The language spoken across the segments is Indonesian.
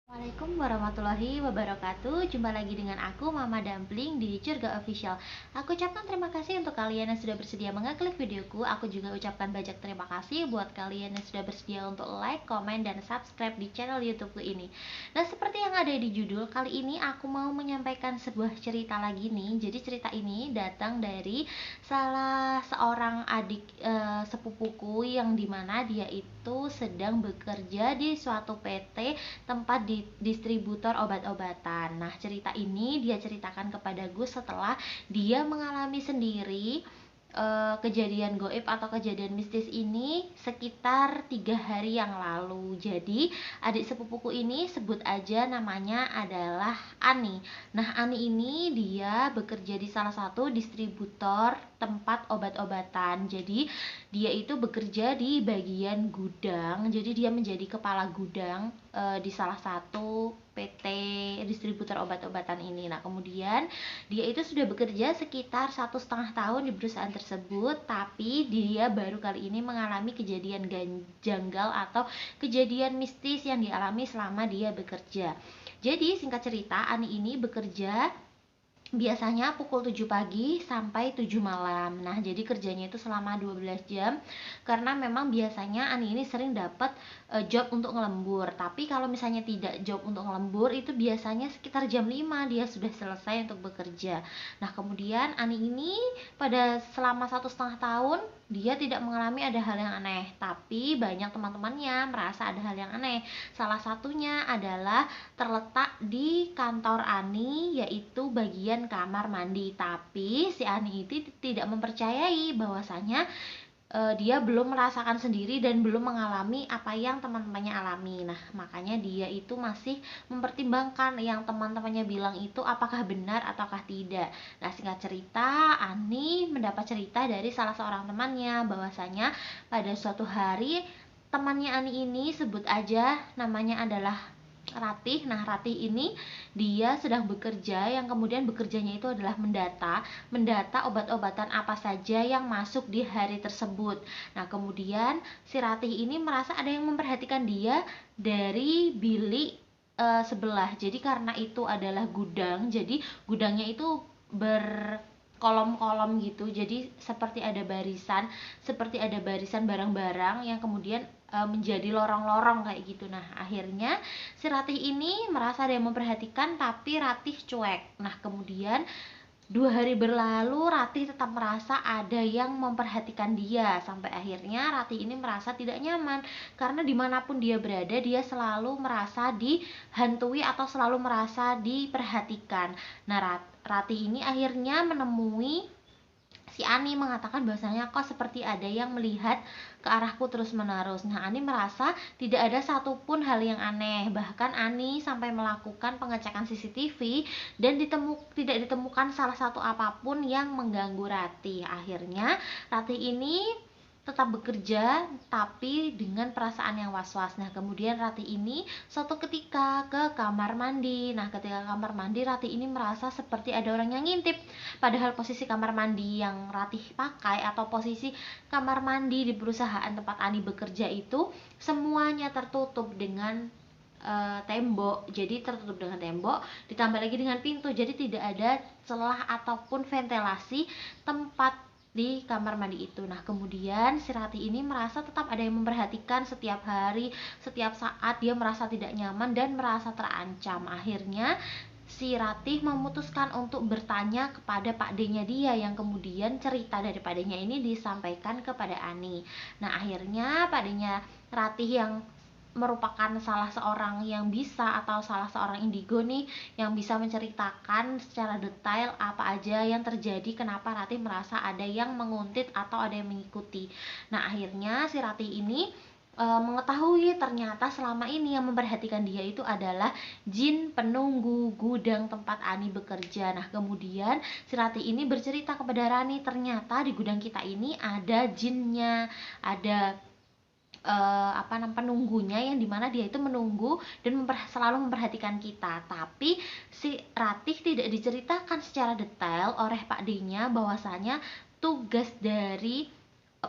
Assalamualaikum warahmatullahi wabarakatuh. Jumpa lagi dengan aku Mama Dumpling di Curga Official. Aku ucapkan terima kasih untuk kalian yang sudah bersedia mengeklik videoku. Aku juga ucapkan banyak terima kasih buat kalian yang sudah bersedia untuk like, komen, dan subscribe di channel YouTubeku ini. Nah, seperti yang ada di judul, kali ini aku mau menyampaikan sebuah cerita lagi nih. Jadi cerita ini datang dari salah seorang adik sepupuku yang dimana dia itu sedang bekerja di suatu PT tempat di distributor obat-obatan. Nah, cerita ini dia ceritakan kepada Gus setelah dia mengalami sendiri kejadian goib atau kejadian mistis ini sekitar 3 hari yang lalu. Jadi adik sepupuku ini sebut aja namanya adalah Ani. Nah, Ani ini dia bekerja di salah satu distributor tempat obat-obatan. Jadi dia itu bekerja di bagian gudang. Jadi dia menjadi kepala gudang di salah satu PT distributor obat-obatan ini. Nah, kemudian dia itu sudah bekerja sekitar 1,5 tahun di perusahaan tersebut, tapi dia baru kali ini mengalami kejadian janggal atau kejadian mistis yang dialami selama dia bekerja. Jadi singkat cerita, Ani ini bekerja biasanya pukul 7 pagi sampai 7 malam. Nah, jadi kerjanya itu selama 12 jam karena memang biasanya Ani ini sering dapat job untuk ngelembur. Tapi kalau misalnya tidak job untuk ngelembur itu biasanya sekitar jam 5 dia sudah selesai untuk bekerja. Nah, kemudian Ani ini pada selama 1,5 tahun dia tidak mengalami ada hal yang aneh, tapi banyak teman-temannya merasa ada hal yang aneh. Salah satunya adalah terletak di kantor Ani, yaitu bagian kamar mandi. Tapi si Ani itu tidak mempercayai bahwasanya dia belum merasakan sendiri dan belum mengalami apa yang teman-temannya alami. Nah, makanya dia itu masih mempertimbangkan yang teman-temannya bilang itu apakah benar ataukah tidak. Nah, singkat cerita, Ani mendapat cerita dari salah seorang temannya bahwasanya pada suatu hari temannya Ani ini sebut aja namanya adalah Ratih. Nah, Ratih ini dia sedang bekerja, yang kemudian bekerjanya itu adalah mendata obat-obatan apa saja yang masuk di hari tersebut. Nah, kemudian si Ratih ini merasa ada yang memperhatikan dia dari bilik sebelah. Jadi karena itu adalah gudang, jadi gudangnya itu kolom-kolom gitu. Jadi seperti ada barisan barang-barang yang kemudian menjadi lorong-lorong kayak gitu. Nah, akhirnya si Ratih ini merasa ada yang memperhatikan, tapi Ratih cuek. Nah, kemudian 2 hari berlalu, Ratih tetap merasa ada yang memperhatikan dia. Sampai akhirnya Ratih ini merasa tidak nyaman karena dimanapun dia berada, dia selalu merasa dihantui atau selalu merasa diperhatikan. Nah, Ratih ini akhirnya menemui si Ani, mengatakan bahwasanya kok seperti ada yang melihat ke arahku terus-menerus. Nah, Ani merasa tidak ada satupun hal yang aneh. Bahkan Ani sampai melakukan pengecekan CCTV dan tidak ditemukan salah satu apapun yang mengganggu Ratih. Akhirnya Ratih ini tetap bekerja tapi dengan perasaan yang was-was. Nah, kemudian Ratih ini suatu ketika ke kamar mandi. Nah, ketika kamar mandi, Ratih ini merasa seperti ada orang yang ngintip. Padahal posisi kamar mandi yang Ratih pakai atau posisi kamar mandi di perusahaan tempat Ani bekerja itu semuanya tertutup dengan tembok. Jadi tertutup dengan tembok ditambah lagi dengan pintu. Jadi tidak ada celah ataupun ventilasi tempat di kamar mandi itu. Nah, kemudian si Ratih ini merasa tetap ada yang memperhatikan setiap hari, setiap saat dia merasa tidak nyaman dan merasa terancam. Akhirnya si Ratih memutuskan untuk bertanya kepada Pak D-nya dia, yang kemudian cerita dari Pak D-nya ini disampaikan kepada Ani. Nah, akhirnya Pak D-nya Ratih yang merupakan salah seorang yang bisa atau salah seorang indigo nih yang bisa menceritakan secara detail apa aja yang terjadi, kenapa Ratih merasa ada yang menguntit atau ada yang mengikuti. Nah, akhirnya si Ratih ini mengetahui ternyata selama ini yang memperhatikan dia itu adalah jin penunggu gudang tempat Ani bekerja. Nah, kemudian si Ratih ini bercerita kepada Rani, ternyata di gudang kita ini ada jinnya, ada penunggunya, yang dimana dia itu menunggu dan selalu memperhatikan kita. Tapi si Ratih tidak diceritakan secara detail oleh Pak D-nya bahwasanya tugas dari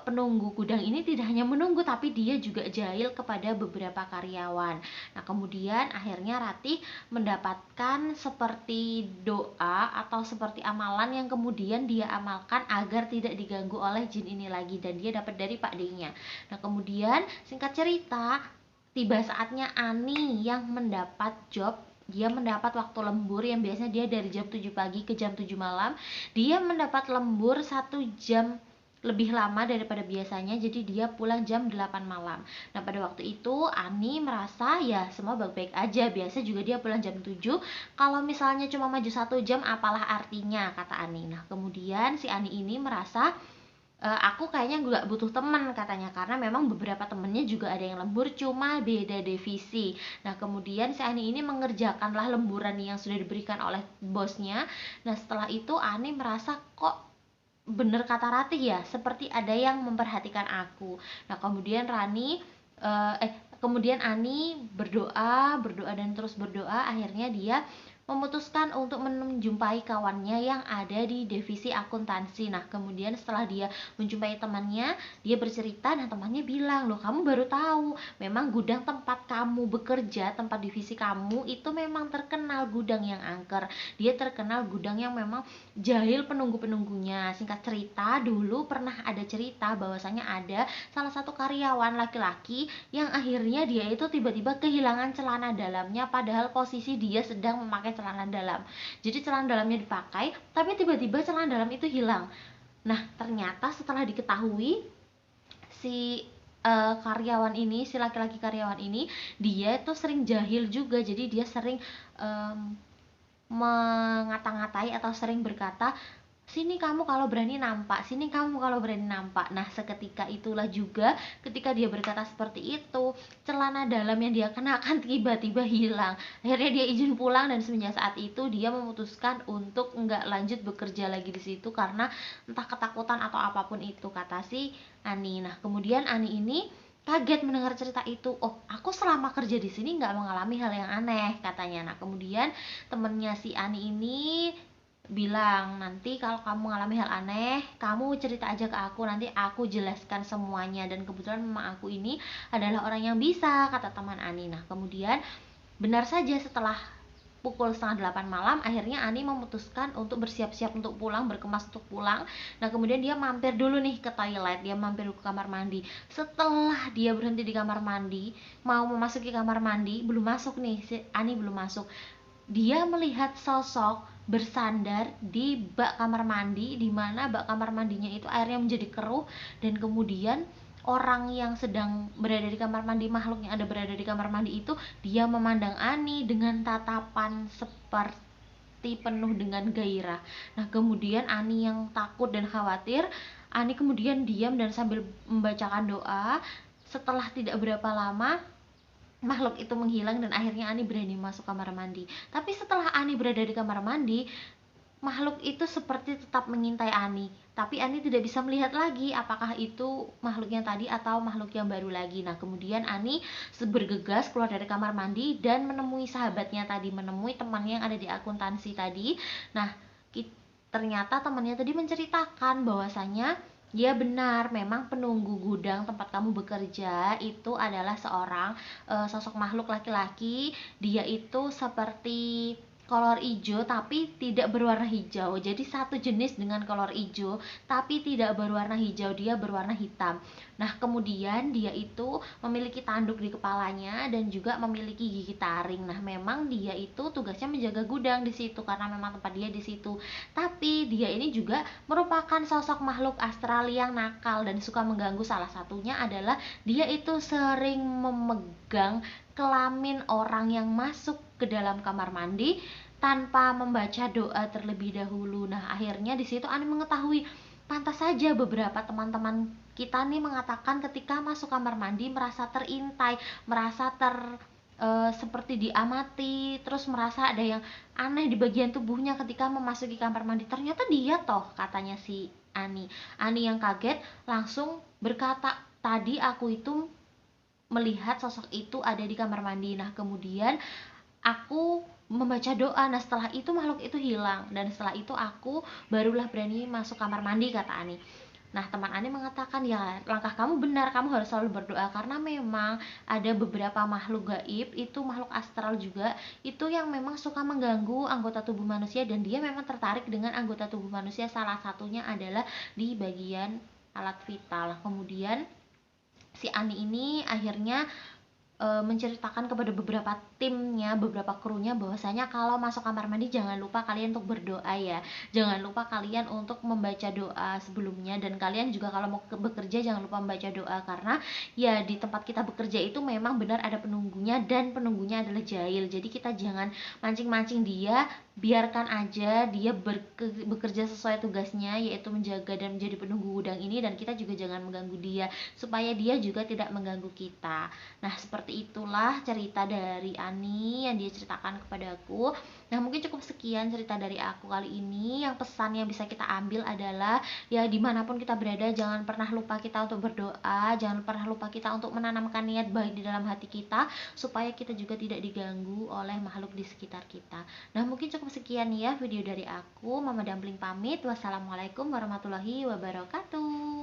penunggu gudang ini tidak hanya menunggu, tapi dia juga jahil kepada beberapa karyawan. Nah, kemudian akhirnya Ratih mendapatkan seperti doa atau seperti amalan yang kemudian dia amalkan agar tidak diganggu oleh jin ini lagi, dan dia dapat dari Pak D-nya. Nah, kemudian singkat cerita, tiba saatnya Ani yang mendapat job. Dia mendapat waktu lembur yang biasanya dia dari jam 7 pagi ke jam 7 malam. Dia mendapat lembur 1 jam lebih lama daripada biasanya, jadi dia pulang jam 8 malam. Nah, pada waktu itu Ani merasa ya semua baik-baik aja, biasa juga dia pulang jam 7. Kalau misalnya cuma maju 1 jam, apalah artinya, kata Ani. Nah, kemudian si Ani ini merasa aku kayaknya gak butuh teman, katanya, karena memang beberapa temennya juga ada yang lembur, cuma beda divisi. Nah, kemudian si Ani ini mengerjakanlah lemburan yang sudah diberikan oleh bosnya. Nah, setelah itu Ani merasa, kok bener kata Ratih ya, seperti ada yang memperhatikan aku. Nah, kemudian Ani berdoa dan terus berdoa. Akhirnya dia memutuskan untuk menjumpai kawannya yang ada di divisi akuntansi. Nah, kemudian setelah dia menjumpai temannya, dia bercerita dan temannya bilang, "Loh, kamu baru tahu, memang gudang tempat kamu bekerja, tempat divisi kamu itu memang terkenal gudang yang angker. Dia terkenal gudang yang memang jahil penunggu-penunggunya." Singkat cerita, dulu pernah ada cerita bahwasanya ada salah satu karyawan laki-laki yang akhirnya dia itu tiba-tiba kehilangan celana dalamnya, padahal posisi dia sedang memakai celana dalam. Jadi celana dalamnya dipakai, tapi tiba-tiba celana dalam itu hilang. Nah, ternyata setelah diketahui, si karyawan ini, si laki-laki karyawan ini, dia itu sering jahil juga. Jadi dia sering mengata-ngatai atau sering berkata, "Sini kamu kalau berani nampak, sini kamu kalau berani nampak." Nah, seketika itulah juga ketika dia berkata seperti itu, celana dalam yang dia kenakan tiba-tiba hilang. Akhirnya dia izin pulang, dan semenjak saat itu dia memutuskan untuk nggak lanjut bekerja lagi di situ karena entah ketakutan atau apapun itu, kata si Ani. Nah, kemudian Ani ini kaget mendengar cerita itu. "Oh, aku selama kerja di sini nggak mengalami hal yang aneh," katanya. Nah, kemudian temennya si Ani ini bilang, "Nanti kalau kamu mengalami hal aneh, kamu cerita aja ke aku, nanti aku jelaskan semuanya." Dan kebetulan memang aku ini adalah orang yang bisa, kata teman Ani. Nah, kemudian benar saja, setelah pukul setengah 8 malam, akhirnya Ani memutuskan untuk bersiap-siap untuk pulang, berkemas untuk pulang. Nah, kemudian dia mampir dulu nih ke toilet, dia mampir ke kamar mandi. Setelah dia berhenti di kamar mandi, mau memasuki kamar mandi, belum masuk nih, si Ani belum masuk, dia melihat sosok bersandar di bak kamar mandi, di mana bak kamar mandinya itu airnya menjadi keruh, dan kemudian orang yang sedang berada di kamar mandi, makhluk yang ada berada di kamar mandi itu, dia memandang Ani dengan tatapan seperti penuh dengan gairah. Nah, kemudian Ani yang takut dan khawatir, Ani kemudian diam dan sambil membacakan doa. Setelah tidak berapa lama, makhluk itu menghilang dan akhirnya Ani berani masuk kamar mandi. Tapi setelah Ani berada di kamar mandi, makhluk itu seperti tetap mengintai Ani. Tapi Ani tidak bisa melihat lagi apakah itu makhluk yang tadi atau makhluk yang baru lagi. Nah, kemudian Ani bergegas keluar dari kamar mandi dan menemui sahabatnya tadi, menemui temannya yang ada di akuntansi tadi. Nah, ternyata temannya tadi menceritakan bahwasanya ya benar, memang penunggu gudang tempat kamu bekerja itu adalah seorang sosok makhluk laki-laki. Dia itu seperti kolor hijau tapi tidak berwarna hijau. Jadi satu jenis dengan kolor hijau tapi tidak berwarna hijau, dia berwarna hitam. Nah, kemudian dia itu memiliki tanduk di kepalanya dan juga memiliki gigi taring. Nah, memang dia itu tugasnya menjaga gudang di situ karena memang tempat dia di situ. Tapi dia ini juga merupakan sosok makhluk astral yang nakal dan suka mengganggu. Salah satunya adalah dia itu sering memegang kelamin orang yang masuk ke dalam kamar mandi tanpa membaca doa terlebih dahulu. Nah, akhirnya di situ Ani mengetahui, pantas saja beberapa teman-teman kita nih mengatakan ketika masuk kamar mandi merasa terintai, merasa seperti diamati, terus merasa ada yang aneh di bagian tubuhnya ketika memasuki kamar mandi. Ternyata dia toh, katanya si Ani. Ani yang kaget langsung berkata, "Tadi aku itu melihat sosok itu ada di kamar mandi. Nah, kemudian aku membaca doa. Nah, setelah itu makhluk itu hilang, dan setelah itu aku barulah berani masuk kamar mandi," kata Ani. Nah, teman Ani mengatakan, ya langkah kamu benar, kamu harus selalu berdoa karena memang ada beberapa makhluk gaib, itu makhluk astral juga, itu yang memang suka mengganggu anggota tubuh manusia dan dia memang tertarik dengan anggota tubuh manusia. Salah satunya adalah di bagian alat vital. Kemudian si Ani ini akhirnya menceritakan kepada beberapa timnya, beberapa krunya bahwasanya kalau masuk kamar mandi jangan lupa kalian untuk berdoa ya. Jangan lupa kalian untuk membaca doa sebelumnya, dan kalian juga kalau mau bekerja jangan lupa membaca doa karena ya di tempat kita bekerja itu memang benar ada penunggunya dan penunggunya adalah jahil. Jadi kita jangan mancing-mancing dia, biarkan aja dia bekerja sesuai tugasnya yaitu menjaga dan menjadi penunggu gudang ini, dan kita juga jangan mengganggu dia supaya dia juga tidak mengganggu kita. Nah, seperti itulah cerita dari Ani yang dia ceritakan kepadaku. Nah, mungkin cukup sekian cerita dari aku kali ini. Yang pesan yang bisa kita ambil adalah ya dimanapun kita berada, jangan pernah lupa kita untuk berdoa, jangan pernah lupa kita untuk menanamkan niat baik di dalam hati kita supaya kita juga tidak diganggu oleh makhluk di sekitar kita. Nah, mungkin cukup sekian ya video dari aku. Mama Dumpling pamit. Wassalamualaikum warahmatullahi wabarakatuh.